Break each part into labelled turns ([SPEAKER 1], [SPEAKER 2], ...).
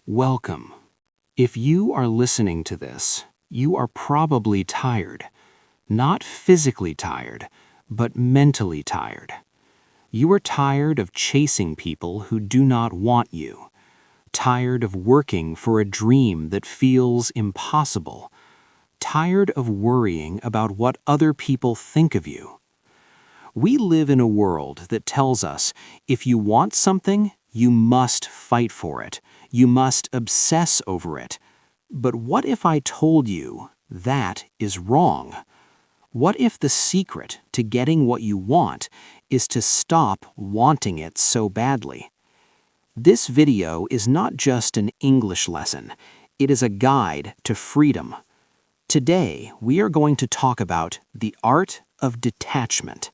[SPEAKER 1] Welcome. If you are listening to this, you are probably tired. Not physically tired, but mentally tired. You are tired of chasing people who do not want you. Tired of working for a dream that feels impossible. Tired of worrying about what other people think of you. We live in a world that tells us if you want something, you must fight for it. You must obsess over it. But what if I told you that is wrong? What if the secret to getting what you want is to stop wanting it so badly? This video is not just an English lesson. It is a guide to freedom. Today, we are going to talk about the art of detachment.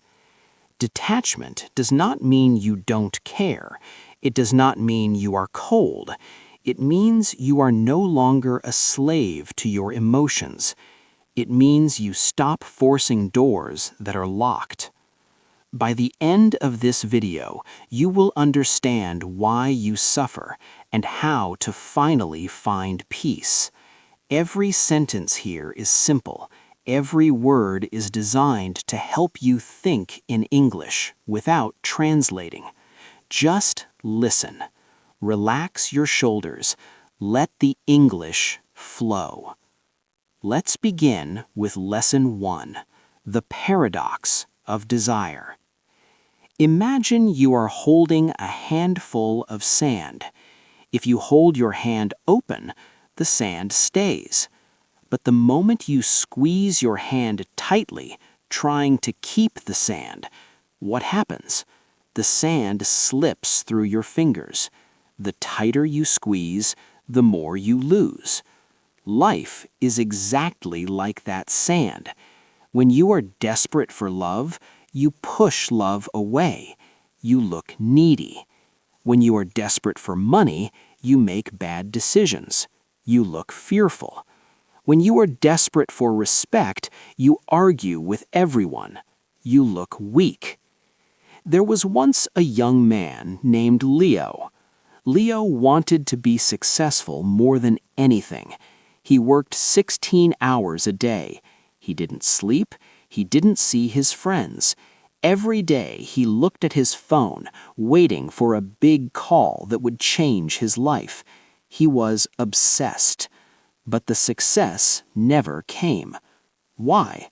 [SPEAKER 1] Detachment does not mean you don't care. It does not mean you are cold. It means you are no longer a slave to your emotions. It means you stop forcing doors that are locked. By the end of this video, you will understand why you suffer and how to finally find peace. Every sentence here is simple. Every word is designed to help you think in English without translating. Just listen. Relax your shoulders. Let the English flow. Let's begin with Lesson 1, the paradox of desire. Imagine you are holding a handful of sand. If you hold your hand open, the sand stays. But the moment you squeeze your hand tightly, trying to keep the sand, what happens? The sand slips through your fingers. The tighter you squeeze, the more you lose. Life is exactly like that sand. When you are desperate for love, you push love away. You look needy. When you are desperate for money, you make bad decisions. You look fearful. When you are desperate for respect, you argue with everyone. You look weak. There was once a young man named Leo. Leo wanted to be successful more than anything. He worked 16 hours a day. He didn't sleep. He didn't see his friends. Every day he looked at his phone, waiting for a big call that would change his life. He was obsessed. But the success never came. Why?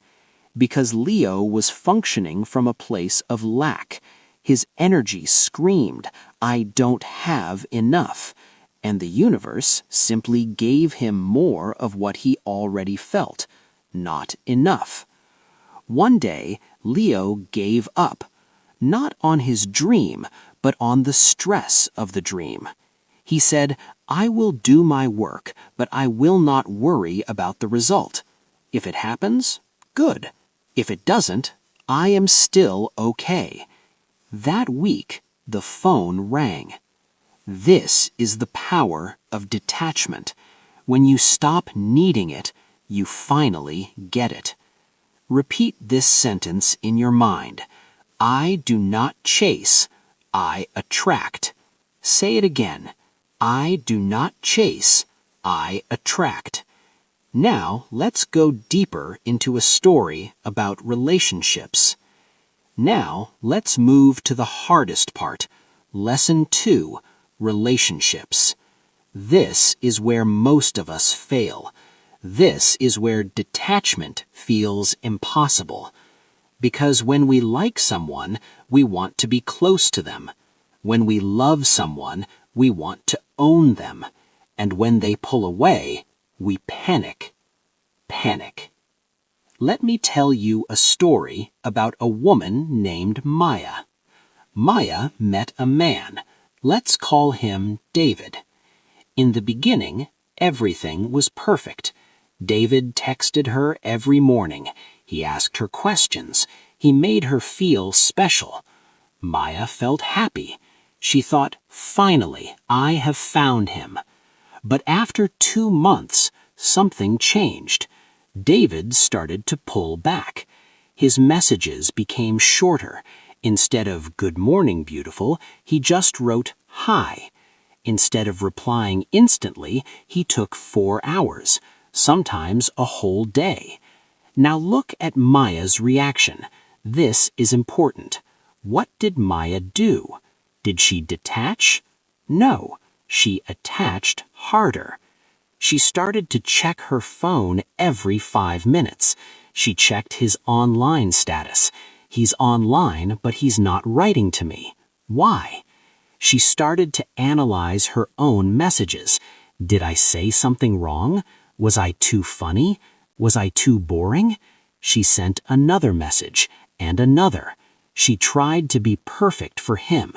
[SPEAKER 1] Because Leo was functioning from a place of lack. His energy screamed, "I don't have enough." And the universe simply gave him more of what he already felt. Not enough. One day, Leo gave up. Not on his dream, but on the stress of the dream. He said, "I will do my work, but I will not worry about the result. If it happens, good. If it doesn't, I am still okay." That week, the phone rang. This is the power of detachment. When you stop needing it, you finally get it. Repeat this sentence in your mind. I do not chase, I attract. Say it again. I do not chase, I attract. Now, let's go deeper into a story about relationships. Now, let's move to the hardest part. Lesson 2, relationships. This is where most of us fail. This is where detachment feels impossible. Because when we like someone, we want to be close to them. When we love someone, we want to own them. And when they pull away, we panic. Panic. Let me tell you a story about a woman named Maya. Maya met a man. Let's call him David. In the beginning, everything was perfect. David texted her every morning. He asked her questions. He made her feel special. Maya felt happy. She thought, finally, I have found him. But after 2 months, something changed. David started to pull back. His messages became shorter. Instead of "Good morning, beautiful," he just wrote "Hi." Instead of replying instantly, he took 4 hours, sometimes a whole day. Now look at Maya's reaction. This is important. What did Maya do? Did she detach? No, she attached harder. She started to check her phone every 5 minutes. She checked his online status. He's online, but he's not writing to me. Why? She started to analyze her own messages. Did I say something wrong? Was I too funny? Was I too boring? She sent another message, and another. She tried to be perfect for him.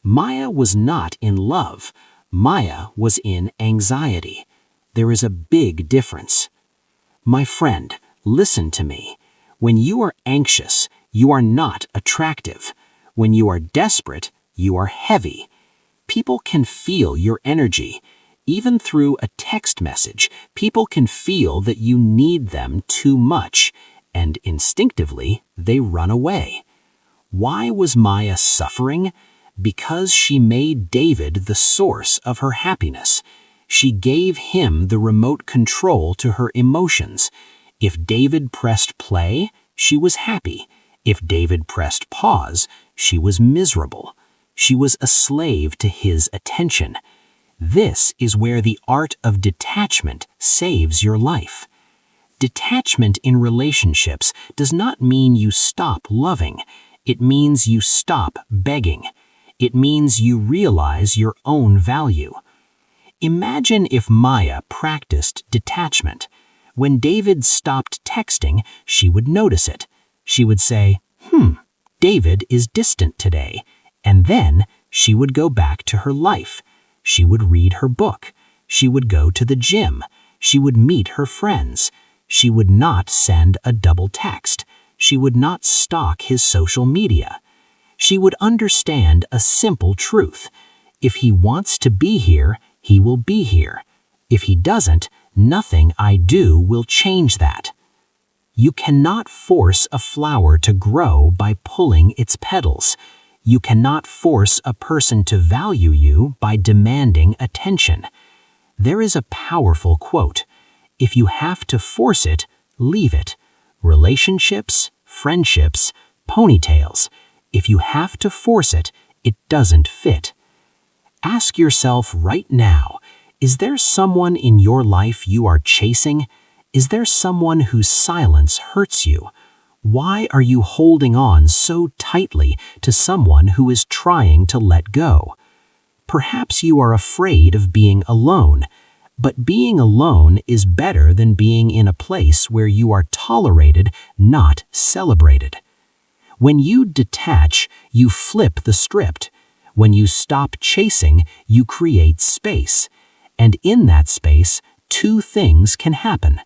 [SPEAKER 1] Maya was not in love. Maya was in anxiety. There is a big difference. My friend, listen to me. When you are anxious, you are not attractive. When you are desperate, you are heavy. People can feel your energy. Even through a text message, people can feel that you need them too much, and instinctively, they run away. Why was Maya suffering? Because she made David the source of her happiness. She gave him the remote control to her emotions. If David pressed play, she was happy. If David pressed pause, she was miserable. She was a slave to his attention. This is where the art of detachment saves your life. Detachment in relationships does not mean you stop loving. It means you stop begging. It means you realize your own value. Imagine if Maya practiced detachment. When David stopped texting, she would notice it. She would say, David is distant today. And then she would go back to her life. She would read her book. She would go to the gym. She would meet her friends. She would not send a double text. She would not stalk his social media. She would understand a simple truth. If he wants to be here, he will be here. If he doesn't, nothing I do will change that. You cannot force a flower to grow by pulling its petals. You cannot force a person to value you by demanding attention. There is a powerful quote. If you have to force it, leave it. Relationships, friendships, ponytails. If you have to force it, it doesn't fit. Ask yourself right now, is there someone in your life you are chasing? Is there someone whose silence hurts you? Why are you holding on so tightly to someone who is trying to let go? Perhaps you are afraid of being alone, but being alone is better than being in a place where you are tolerated, not celebrated. When you detach, you flip the script. When you stop chasing, you create space. And in that space, 2 things can happen.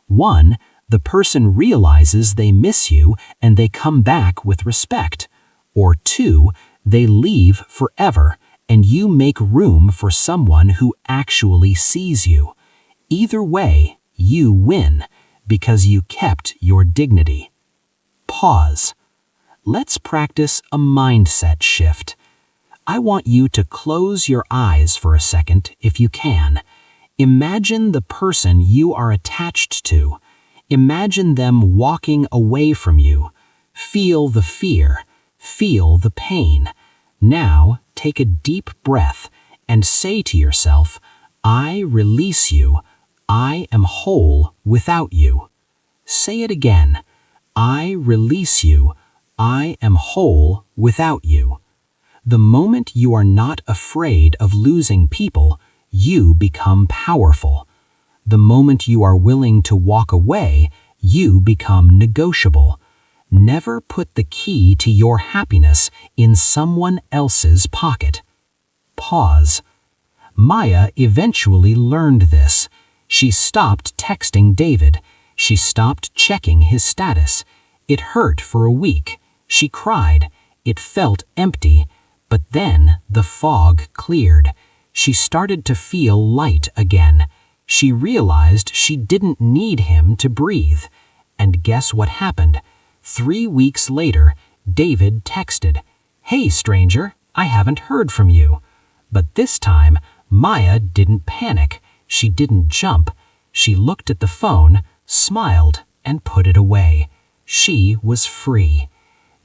[SPEAKER 1] 1, the person realizes they miss you and they come back with respect. Or 2, they leave forever and you make room for someone who actually sees you. Either way, you win because you kept your dignity. Pause. Let's practice a mindset shift. I want you to close your eyes for a second if you can. Imagine the person you are attached to. Imagine them walking away from you. Feel the fear. Feel the pain. Now, take a deep breath and say to yourself, I release you. I am whole without you. Say it again. I release you. I am whole without you. The moment you are not afraid of losing people, you become powerful. The moment you are willing to walk away, you become negotiable. Never put the key to your happiness in someone else's pocket. Pause. Maya eventually learned this. She stopped texting David. She stopped checking his status. It hurt for a week. She cried. It felt empty. But then the fog cleared. She started to feel light again. She realized she didn't need him to breathe. And guess what happened? 3 weeks later, David texted, Hey stranger, I haven't heard from you. But this time, Maya didn't panic. She didn't jump. She looked at the phone, smiled, and put it away. She was free.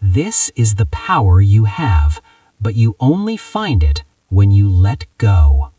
[SPEAKER 1] This is the power you have, but you only find it when you let go.